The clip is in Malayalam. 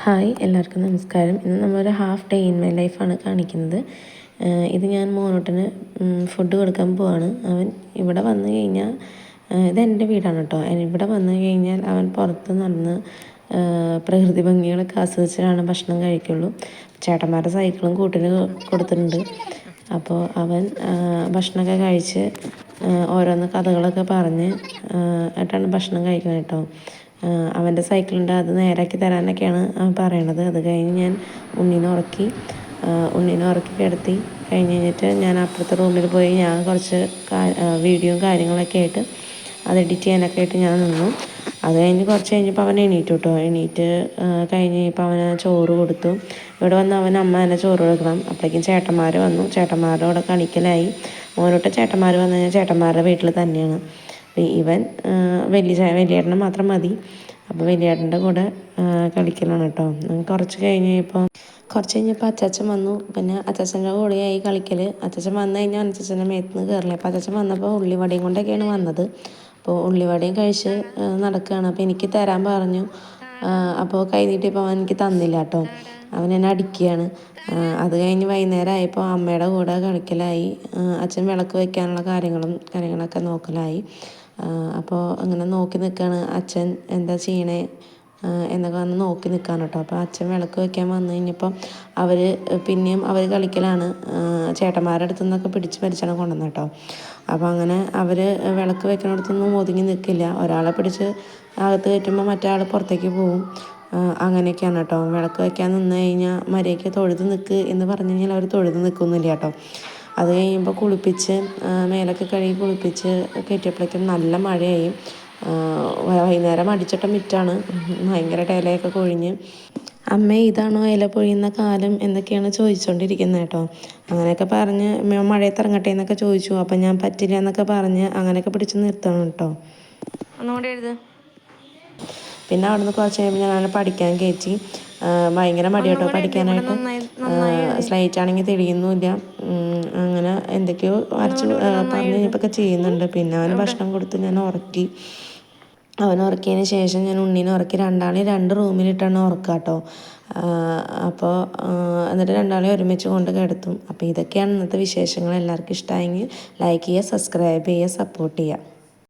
ഹായ് എല്ലാവർക്കും നമസ്കാരം. ഇന്ന് നമ്മളൊരു ഹാഫ് ഡേ ഇൻ മൈ ലൈഫാണ് കാണിക്കുന്നത്. ഇത് ഞാൻ മോനോട്ടിന് ഫുഡ് കൊടുക്കാൻ പോവാണ്. അവൻ ഇവിടെ വന്നു കഴിഞ്ഞാൽ ഇതെൻ്റെ വീടാണ് കേട്ടോ. ഇവിടെ വന്നു കഴിഞ്ഞാൽ അവൻ പുറത്ത് നടന്ന് പ്രകൃതി ഭംഗികളൊക്കെ ആസ്വദിച്ചിട്ടാണ് ഭക്ഷണം കഴിക്കുള്ളൂ. ചേട്ടന്മാരുടെ സൈക്കിളും കൂട്ടിന് കൊടുത്തിട്ടുണ്ട്. അപ്പോൾ അവൻ ഭക്ഷണമൊക്കെ കഴിച്ച് ഓരോന്ന് കഥകളൊക്കെ പറഞ്ഞ് ആയിട്ടാണ് ഭക്ഷണം കഴിക്കുന്നത് കേട്ടോ. അവൻ്റെ സൈക്കിളുണ്ട്, അത് നേരാക്കി തരാനൊക്കെയാണ് അവൻ പറയണത്. അത് കഴിഞ്ഞ് ഞാൻ ഉണ്ണീനെ ഉറക്കി കിടത്തി കഴിഞ്ഞിട്ട് ഞാൻ അപ്പുറത്തെ റൂമിൽ പോയി ഞാൻ കുറച്ച് വീഡിയോയും കാര്യങ്ങളൊക്കെ ആയിട്ട് അത് എഡിറ്റ് ചെയ്യാനൊക്കെ ആയിട്ട് ഞാൻ നിന്നു. അത് കഴിഞ്ഞ് കുറച്ച് കഴിഞ്ഞപ്പോൾ അവൻ എണീറ്റു കേട്ടോ. എണീറ്റ് കഴിഞ്ഞ് കഴിഞ്ഞപ്പോൾ അവന് ചോറ് കൊടുത്തു. ഇവിടെ വന്ന് അവൻ അമ്മ തന്നെ ചോറ് കൊടുക്കണം. അപ്പോഴേക്കും ചേട്ടന്മാർ വന്നു. ചേട്ടന്മാരുടെ കൂടെ കളിക്കലായി. മോനോട്ട് ചേട്ടന്മാർ വന്നു കഴിഞ്ഞാൽ ചേട്ടന്മാരുടെ വീട്ടിൽ തന്നെയാണ്. ഇവൻ വലിയേട്ടനെ മാത്രം മതി. അപ്പോൾ വലിയേട്ടൻ്റെ കൂടെ കളിക്കലാണ് കേട്ടോ. കുറച്ച് കഴിഞ്ഞപ്പോൾ അച്ചാച്ചൻ വന്നു. പിന്നെ അച്ചാച്ചൻ്റെ കൂടെയായി കളിക്കൽ. അച്ചാച്ചൻ വന്നു കഴിഞ്ഞാൽ അച്ചാച്ചൻ്റെ മേത്തുനിന്ന് കയറില്ല. അപ്പോൾ അച്ചാച്ചൻ വന്നപ്പോൾ ഉള്ളിവടയും കൊണ്ടൊക്കെയാണ് വന്നത്. അപ്പോൾ ഉള്ളിവടയും കഴിച്ച് നടക്കുകയാണ്. അപ്പോൾ എനിക്ക് തരാൻ പറഞ്ഞു. അപ്പോൾ കൈ നീട്ടിയപ്പോൾ അവൻ എനിക്ക് തന്നില്ല കേട്ടോ. അവൻ എന്നെ അടിക്കുകയാണ്. അത് കഴിഞ്ഞ് വൈകുന്നേരം ആയപ്പോൾ അമ്മയുടെ കൂടെ കളിക്കലായി. അച്ഛൻ വിളക്ക് വയ്ക്കാനുള്ള കാര്യങ്ങളൊക്കെ നോക്കലായി. അപ്പോൾ അങ്ങനെ നോക്കി നിൽക്കുകയാണ്. അച്ഛൻ എന്താ ചെയ്യണേ എന്നൊക്കെ വന്ന് നോക്കി നിൽക്കാൻ കേട്ടോ. അപ്പോൾ അച്ഛൻ വിളക്ക് വയ്ക്കാൻ വന്നു കഴിഞ്ഞപ്പോൾ പിന്നെയും അവർ കളിക്കലാണ്. ചേട്ടന്മാരുടെ അടുത്തു നിന്നൊക്കെ പിടിച്ച് വലിച്ചാണ് കൊണ്ടുവന്നത് കേട്ടോ. അപ്പോൾ അങ്ങനെ അവർ വിളക്ക് വയ്ക്കണടുത്തൊന്നും ഒതുങ്ങി നിൽക്കില്ല. ഒരാളെ പിടിച്ച് അകത്ത് കയറ്റുമ്പോൾ മറ്റേ ആൾ പുറത്തേക്ക് പോവും. അങ്ങനെയൊക്കെയാണ് കേട്ടോ. വിളക്ക് വയ്ക്കാൻ നിന്ന് കഴിഞ്ഞാൽ മര്യാദയ്ക്ക് തൊഴുത് നിൽക്ക് എന്ന് പറഞ്ഞു കഴിഞ്ഞാൽ അവർ തൊഴുത് നിൽക്കുന്നില്ല കേട്ടോ. അത് കഴിയുമ്പോൾ കുളിപ്പിച്ച് മേലൊക്കെ കഴുകി കുളിപ്പിച്ച് കയറ്റിയപ്പോഴേക്കും നല്ല മഴയായി. വൈകുന്നേരം അടിച്ചിട്ട മിറ്റാണ്. ഭയങ്കരമായിട്ട് ഇലയൊക്കെ കൊഴിഞ്ഞ്. അമ്മ ഇതാണോ ഇല പൊഴിയുന്ന കാലം എന്നൊക്കെയാണ് ചോദിച്ചുകൊണ്ടിരിക്കുന്നത് കേട്ടോ. അങ്ങനെയൊക്കെ പറഞ്ഞ് മഴയത്ത് ഇറങ്ങട്ടെ എന്നൊക്കെ ചോദിച്ചു. അപ്പം ഞാൻ പറ്റില്ല എന്നൊക്കെ പറഞ്ഞ് അങ്ങനെയൊക്കെ പിടിച്ച് നിർത്തണം കേട്ടോ. ഒന്നുകൂടി എഴുത്. പിന്നെ അവിടെ നിന്ന് കുറച്ച് കഴിയുമ്പോൾ ഞാൻ പഠിക്കാൻ കയറ്റി. ഭയങ്കര മടി കേട്ടോ പഠിക്കാനായിട്ട്. സ്ലൈറ്റ് ആണെങ്കിൽ തെളിയുന്നുമില്ല. അങ്ങനെ എന്തൊക്കെയോ വരച്ച് പറഞ്ഞ് കഴിഞ്ഞപ്പോൾ ചെയ്യുന്നുണ്ട്. പിന്നെ അവന് ഭക്ഷണം കൊടുത്ത് ഞാൻ ഉറക്കി. ഉറക്കിയതിന് ശേഷം ഞാൻ ഉണ്ണീനെ ഉറക്കി. രണ്ടാളെയും 2 റൂമിലിട്ടാണ് ഉറക്കുക കേട്ടോ. അപ്പോൾ എന്നിട്ട് രണ്ടാളെയും ഒരുമിച്ച് കൊണ്ട് കിടത്തും. അപ്പോൾ ഇതൊക്കെയാണ് ഇന്നത്തെ വിശേഷങ്ങൾ. എല്ലാവർക്കും ഇഷ്ടമായെങ്കിൽ ലൈക്ക് ചെയ്യുക, സബ്സ്ക്രൈബ് ചെയ്യുക, സപ്പോർട്ട് ചെയ്യുക.